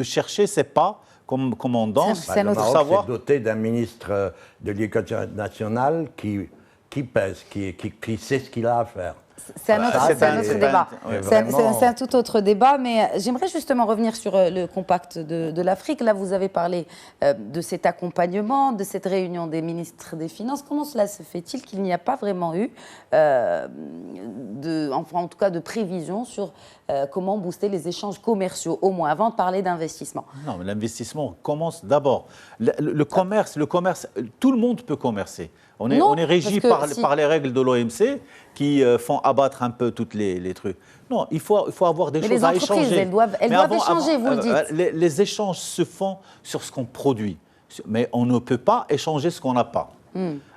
chercher ses pas, comme on danse. Le Maroc s'est doté d'un ministre de l'Éducation nationale qui pèse, qui sait ce qu'il a à faire. C'est un autre débat. C'est un tout autre débat, mais j'aimerais justement revenir sur le compact de l'Afrique. Là, vous avez parlé de cet accompagnement, de cette réunion des ministres des Finances. Comment cela se fait-il qu'il n'y a pas vraiment eu, en tout cas, de prévision sur comment booster les échanges commerciaux, au moins, avant de parler d'investissement? Non, mais l'investissement commence d'abord. Le commerce, tout le monde peut commercer. On est régi par les règles de l'OMC qui font abattre un peu toutes les trucs. Non, il faut avoir des choses à échanger. Les entreprises, elles doivent échanger, vous le dites. Les échanges se font sur ce qu'on produit, mais on ne peut pas échanger ce qu'on n'a pas.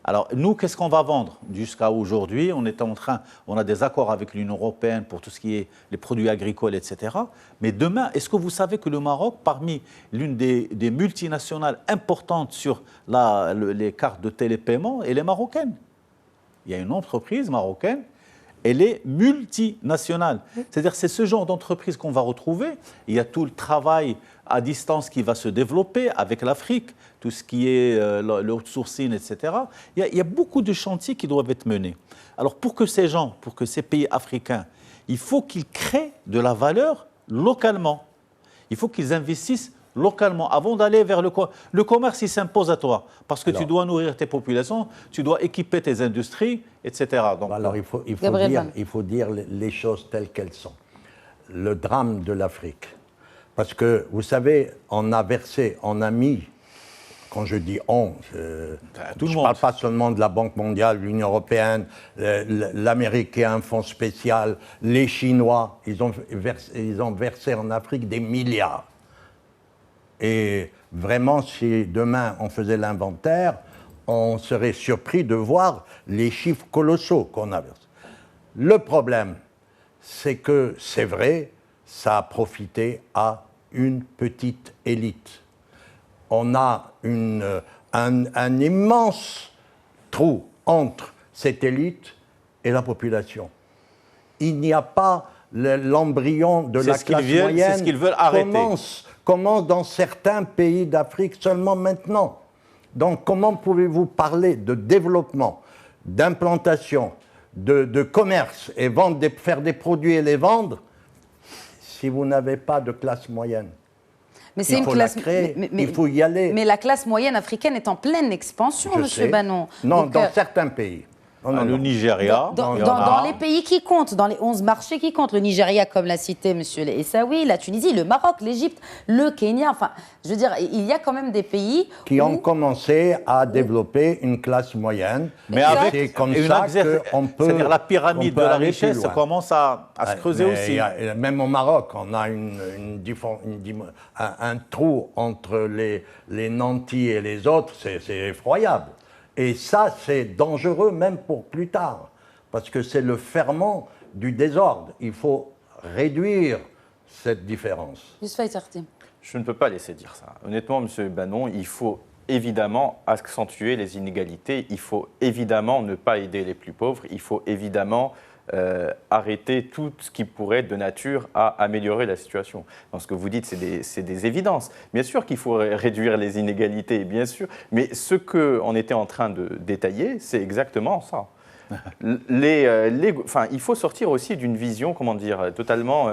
Alors, nous, qu'est-ce qu'on va vendre? Jusqu'à aujourd'hui, on a des accords avec l'Union européenne pour tout ce qui est les produits agricoles, etc. Mais demain, est-ce que vous savez que le Maroc, parmi l'une des multinationales importantes sur les cartes de télépaiement, elle est marocaine? Il y a une entreprise marocaine, elle est multinationale. C'est-à-dire c'est ce genre d'entreprise qu'on va retrouver. Il y a tout le travail à distance qui va se développer avec l'Afrique, tout ce qui est le outsourcing, etc. Il y a beaucoup de chantiers qui doivent être menés. Alors pour que ces pays africains, il faut qu'ils créent de la valeur localement. Il faut qu'ils investissent localement, avant d'aller vers le commerce, il s'impose à toi, parce que tu dois nourrir tes populations, tu dois équiper tes industries, etc. Donc, alors il faut dire les choses telles qu'elles sont. Le drame de l'Afrique, parce que vous savez, on a mis, quand je dis on, je ne parle pas seulement de la Banque mondiale, l'Union européenne, l'Amérique et un fonds spécial, les Chinois, ils ont versé en Afrique des milliards. Et vraiment, si demain on faisait l'inventaire, on serait surpris de voir les chiffres colossaux qu'on a versés. Le problème, c'est que, c'est vrai, ça a profité à une petite élite. On a un immense trou entre cette élite et la population. Il n'y a pas l'embryon de la classe moyenne. C'est ce qu'ils veulent arrêter. Commence dans certains pays d'Afrique seulement maintenant. Donc comment pouvez-vous parler de développement, d'implantation, de commerce et faire des produits et les vendre si vous n'avez pas de classe moyenne? Mais c'est une classe, il faut y aller. Mais la classe moyenne africaine est en pleine expansion, monsieur Bannon. Non, donc, dans certains pays. Le Nigeria. Dans les pays qui comptent, dans les 11 marchés qui comptent, le Nigeria, comme l'a cité M. Essaoui, la Tunisie, le Maroc, l'Égypte, le Kenya, enfin, je veux dire, il y a quand même des pays qui ont commencé à développer une classe moyenne. Mais avec comme ça qu'on peut... C'est-à-dire la pyramide de la richesse commence à se creuser aussi. Même au Maroc, on a un trou entre les nantis et les autres, c'est effroyable. Et ça, c'est dangereux même pour plus tard, parce que c'est le ferment du désordre. Il faut réduire cette différence. Je ne peux pas laisser dire ça. Honnêtement, M. Bannon, il faut évidemment accentuer les inégalités, il faut évidemment ne pas aider les plus pauvres, il faut évidemment arrêter tout ce qui pourrait être de nature à améliorer la situation. Dans ce que vous dites, c'est des évidences. Bien sûr qu'il faut réduire les inégalités, bien sûr, mais ce qu'on était en train de détailler, c'est exactement ça. Il faut sortir aussi d'une vision, comment dire, totalement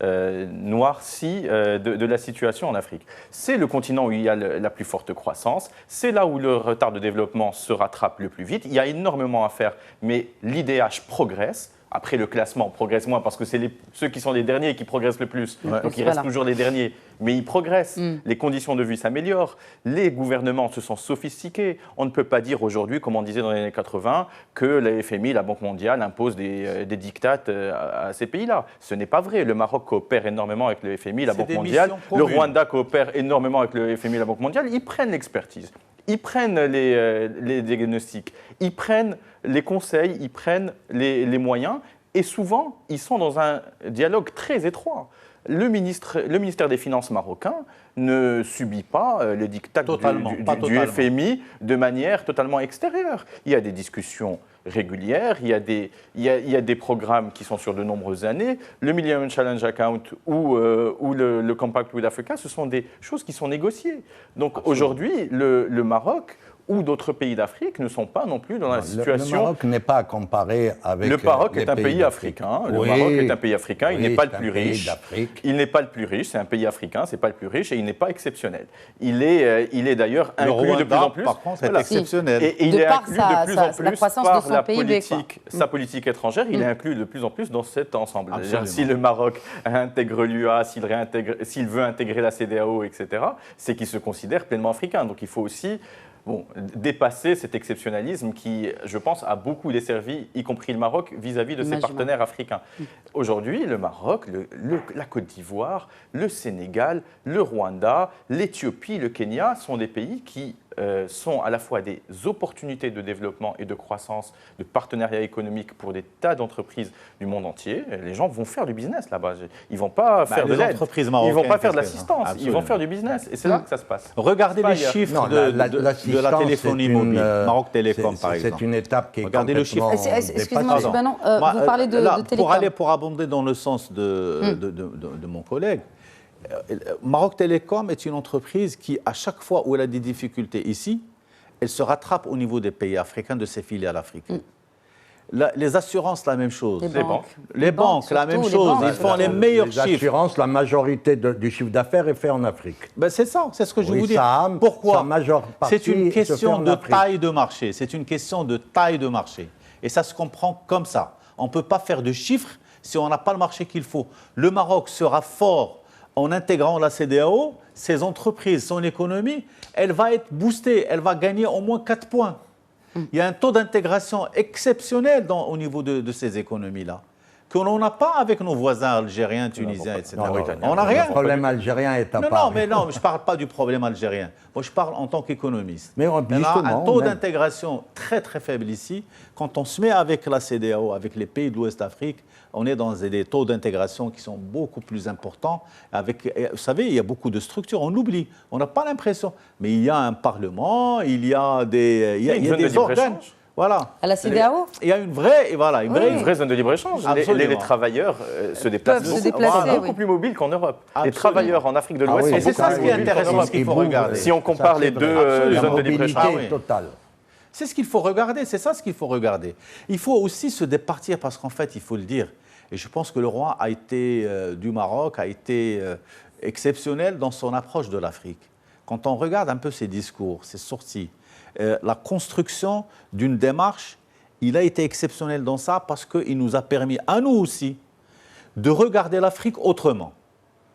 noircie de la situation en Afrique. C'est le continent où il y a la plus forte croissance, c'est là où le retard de développement se rattrape le plus vite. Il y a énormément à faire, mais l'IDH progresse. Après, le classement progresse moins parce que c'est ceux qui sont les derniers qui progressent le plus. Ouais. Donc, il reste toujours les derniers. Mais ils progressent. Les conditions de vie s'améliorent. Les gouvernements se sont sophistiqués. On ne peut pas dire aujourd'hui, comme on disait dans les années 80, que la FMI, la Banque mondiale, imposent des dictates à ces pays-là. Ce n'est pas vrai. Le Maroc coopère énormément avec le FMI, la Banque mondiale. Le Rwanda coopère énormément avec le FMI, la Banque mondiale. Ils prennent l'expertise. Ils prennent les diagnostics, ils prennent les conseils, ils prennent les moyens et souvent, ils sont dans un dialogue très étroit. Le ministère des Finances marocain ne subit pas les diktats du FMI de manière totalement extérieure. Il y a des discussions régulières, il y a des programmes qui sont sur de nombreuses années. Le Millennium Challenge Account ou le Compact with Africa, ce sont des choses qui sont négociées. Donc aujourd'hui, le Maroc ou d'autres pays d'Afrique ne sont pas non plus dans la situation... Le Maroc n'est pas à comparer avec le Maroc est un pays africain. Le Maroc est un pays africain. Il n'est pas le plus riche. Il n'est pas le plus riche. C'est un pays africain. C'est pas le plus riche et il n'est pas exceptionnel. Il est d'ailleurs inclus de plus en plus. Par contre, est exceptionnel. Et il est inclus de plus en plus par la politique, sa politique étrangère. Il est inclus de plus en plus dans cet ensemble. Si le Maroc intègre l'UA, s'il veut intégrer la CEDEAO, etc., c'est qu'il se considère pleinement africain. Donc il faut aussi dépasser cet exceptionnalisme qui, je pense, a beaucoup desservi, y compris le Maroc, vis-à-vis de ses partenaires africains. Aujourd'hui, le Maroc, la Côte d'Ivoire, le Sénégal, le Rwanda, l'Éthiopie, le Kenya sont des pays qui sont à la fois des opportunités de développement et de croissance, de partenariat économique pour des tas d'entreprises du monde entier. Les gens vont faire du business là-bas. Ils ne vont pas faire de l'aide. Ils ne vont pas faire de l'assistance. Ils vont faire du business. Et c'est là que ça se passe. Regardez les chiffres de la téléphonie mobile. Maroc Télécom, par exemple. C'est une étape qui est Regardez complètement... Excusez-moi, M. Banon, vous parlez de télécom. Pour abonder dans le sens de mon collègue, Maroc Télécom est une entreprise qui, à chaque fois où elle a des difficultés ici, elle se rattrape au niveau des pays africains de ses filiales africaines. Les assurances, la même chose. Les banques, la même chose. Ils font les meilleurs chiffres. Les assurances, la majorité du chiffre d'affaires est fait en Afrique. Ben c'est ça, c'est ce que je vous dis. Pourquoi ? C'est une question de taille de marché. C'est une question de taille de marché. Et ça se comprend comme ça. On ne peut pas faire de chiffres si on n'a pas le marché qu'il faut. Le Maroc sera fort en intégrant la CEDEAO, ses entreprises, son économie, elle va être boostée, elle va gagner au moins 4 points. Il y a un taux d'intégration exceptionnel au niveau de ces économies-là, que l'on n'a pas avec nos voisins algériens, tunisiens, etc. On n'a rien. Le problème algérien est à part. Non, je ne parle pas du problème algérien. Moi, je parle en tant qu'économiste. Mais on a un taux d'intégration très, très faible ici. Quand on se met avec la CEDEAO, avec les pays de l'Ouest Afrique, on est dans des taux d'intégration qui sont beaucoup plus importants. Vous savez, il y a beaucoup de structures, on l'oublie, on n'a pas l'impression. Mais il y a un parlement, il y a des organes. Voilà. À la CEDEAO ? Il y a une vraie zone de libre-échange. Les travailleurs se déplacent beaucoup plus mobiles qu'en Europe. Les travailleurs en Afrique de l'Ouest sont c'est ça ce qui est intéressant, ce qu'il faut regarder. Si on compare les deux zones de libre-échange. C'est ce qu'il faut regarder, c'est ça ce qu'il faut regarder. Il faut aussi se départir parce qu'en fait, il faut le dire, et je pense que le roi du Maroc a été exceptionnel dans son approche de l'Afrique. Quand on regarde un peu ses discours, ses sorties, la construction d'une démarche, il a été exceptionnel dans ça parce qu'il nous a permis, à nous aussi, de regarder l'Afrique autrement,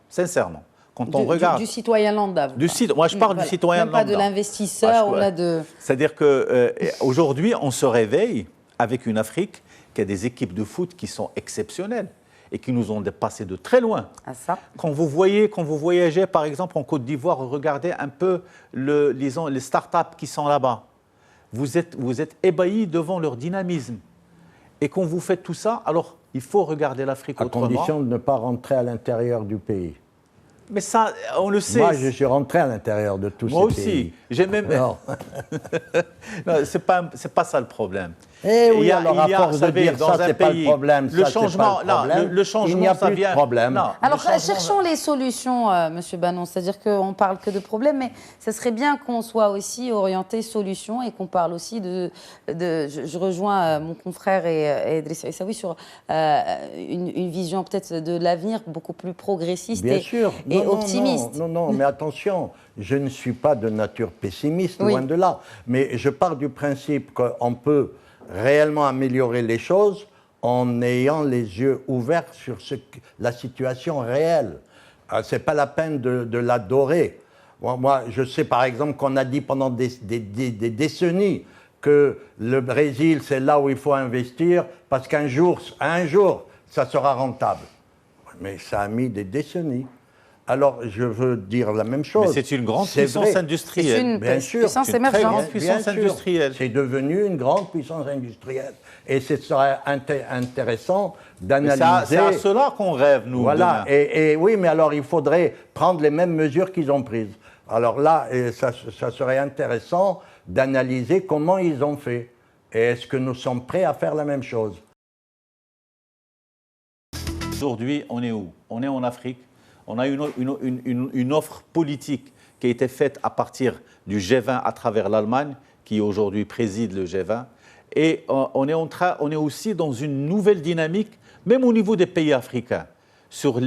sincèrement. Quand on regarde du citoyen lambda. Moi, je parle du citoyen lambda. Pas de l'investisseur. C'est-à-dire qu'aujourd'hui, on se réveille avec une Afrique qui a des équipes de foot qui sont exceptionnelles et qui nous ont dépassés de très loin. Quand vous voyagez, par exemple, en Côte d'Ivoire, regardez un peu les start-up qui sont là-bas. Vous êtes ébahis devant leur dynamisme. Et quand vous faites tout ça, alors il faut regarder l'Afrique autrement. À condition de ne pas rentrer à l'intérieur du pays. Mais ça, on le sait. Moi, je suis rentré à l'intérieur de tous ces pays. Moi aussi. J'ai même... Non, c'est pas ça le problème. Eh oui, alors à force de dire ça, c'est pas le problème. Le changement, le changement, il n'y a plus de problème. Alors, cherchons les solutions, Monsieur Banon. C'est-à-dire qu'on parle que de problèmes, mais ce serait bien qu'on soit aussi orienté solutions et qu'on parle aussi je rejoins mon confrère et Idriss Issaoui sur une vision peut-être de l'avenir beaucoup plus progressiste et optimiste. Non, mais attention, je ne suis pas de nature pessimiste, loin de là. Mais je pars du principe qu'on peut réellement améliorer les choses en ayant les yeux ouverts sur la situation réelle. Ce n'est pas la peine de l'adorer. Moi, je sais par exemple qu'on a dit pendant des décennies que le Brésil, c'est là où il faut investir parce qu'un jour, ça sera rentable. Mais ça a mis des décennies. Alors, je veux dire la même chose. Mais c'est une grande puissance industrielle. Bien sûr, c'est une très grande puissance industrielle. C'est devenu une grande puissance industrielle. Et ce serait intéressant d'analyser... C'est à cela qu'on rêve, nous, voilà. Et oui, mais alors il faudrait prendre les mêmes mesures qu'ils ont prises. Alors là, ça serait intéressant d'analyser comment ils ont fait. Et est-ce que nous sommes prêts à faire la même chose? Aujourd'hui, on est où? On est en Afrique. On a une offre politique qui a été faite à partir du G20 à travers l'Allemagne, qui aujourd'hui préside le G20. Et on est aussi dans une nouvelle dynamique, même au niveau des pays africains, sur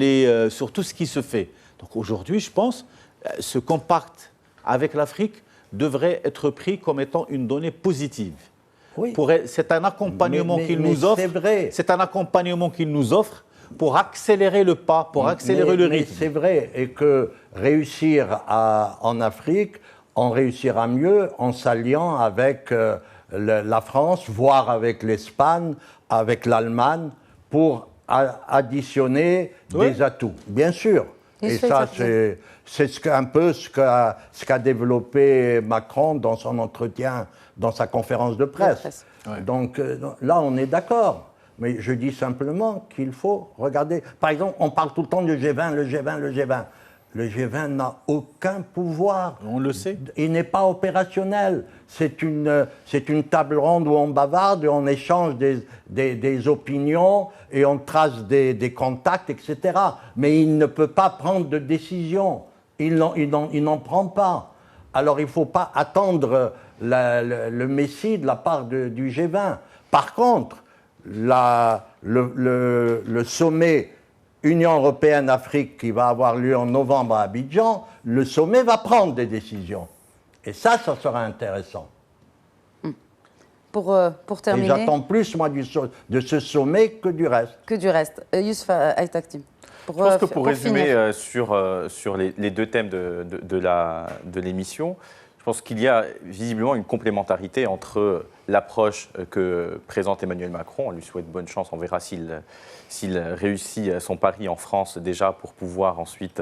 tout ce qui se fait. Donc aujourd'hui, je pense, ce compact avec l'Afrique devrait être pris comme étant une donnée positive. Oui. C'est un accompagnement qu'il nous offre. C'est un accompagnement qu'il nous offre pour accélérer le pas, pour accélérer le rythme. C'est vrai, et que réussir en Afrique, on réussira mieux en s'alliant avec la France, voire avec l'Espagne, avec l'Allemagne, pour additionner des atouts, bien sûr. Et ça, c'est un peu ce qu'a développé Macron dans son entretien, dans sa conférence de presse. Ouais. Donc là, on est d'accord. Mais je dis simplement qu'il faut regarder. Par exemple, on parle tout le temps du G20, le G20, le G20. Le G20 n'a aucun pouvoir. On le sait. Il n'est pas opérationnel. C'est une table ronde où on bavarde, on échange des opinions et on trace des contacts, etc. Mais il ne peut pas prendre de décision. Il n'en prend pas. Alors il ne faut pas attendre le messie de la part du G20. Par contre, le sommet Union européenne-Afrique qui va avoir lieu en novembre à Abidjan, le sommet va prendre des décisions. Et ça sera intéressant. Pour terminer... Et j'attends plus, moi, de ce sommet que du reste. Que du reste. Youssef Aït-Taktim. Je pense que pour résumer sur les deux thèmes de l'émission, je pense qu'il y a visiblement une complémentarité entre l'approche que présente Emmanuel Macron. On lui souhaite bonne chance, on verra s'il réussit son pari en France déjà pour pouvoir ensuite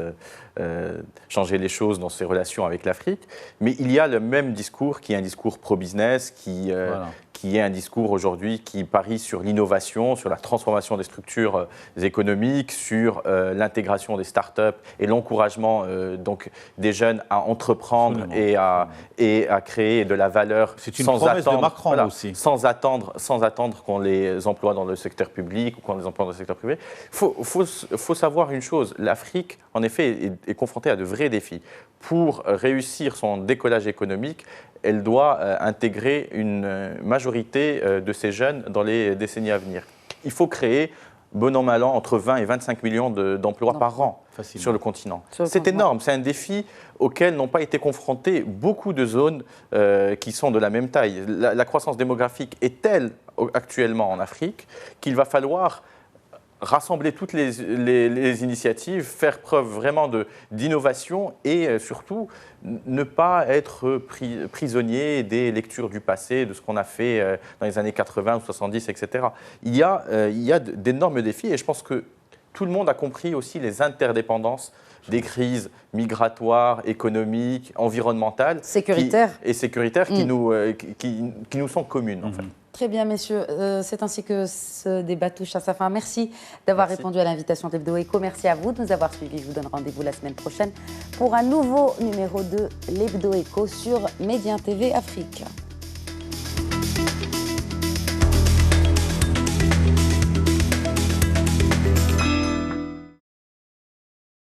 changer les choses dans ses relations avec l'Afrique. Mais il y a le même discours qui est un discours pro-business, qui est un discours aujourd'hui qui parie sur l'innovation, sur la transformation des structures économiques, sur l'intégration des start-up et l'encouragement donc des jeunes à entreprendre et à créer de la valeur. C'est une promesse de Macron aussi. Sans attendre qu'on les emploie dans le secteur public ou qu'on les emploie dans le secteur privé. Il faut savoir une chose, l'Afrique, en effet, est confrontée à de vrais défis. Pour réussir son décollage économique, elle doit intégrer une majorité de ces jeunes dans les décennies à venir. Il faut créer, bon an, mal an, entre 20 et 25 millions d'emplois par an sur le continent. C'est énorme, c'est un défi auquel n'ont pas été confrontés beaucoup de zones qui sont de la même taille. La croissance démographique est telle actuellement en Afrique qu'il va falloir rassembler toutes les initiatives, faire preuve vraiment d'innovation et surtout ne pas être prisonnier des lectures du passé, de ce qu'on a fait dans les années 80 ou 70, etc. Il y a d'énormes défis et je pense que tout le monde a compris aussi les interdépendances des crises migratoires, économiques, environnementales sécuritaires qui nous sont communes en fait. Très bien, messieurs. C'est ainsi que ce débat touche à sa fin. Merci d'avoir répondu à l'invitation d'Hebdo Echo. Merci à vous de nous avoir suivis. Je vous donne rendez-vous la semaine prochaine pour un nouveau numéro de l'Hebdo Echo sur Médien TV Afrique.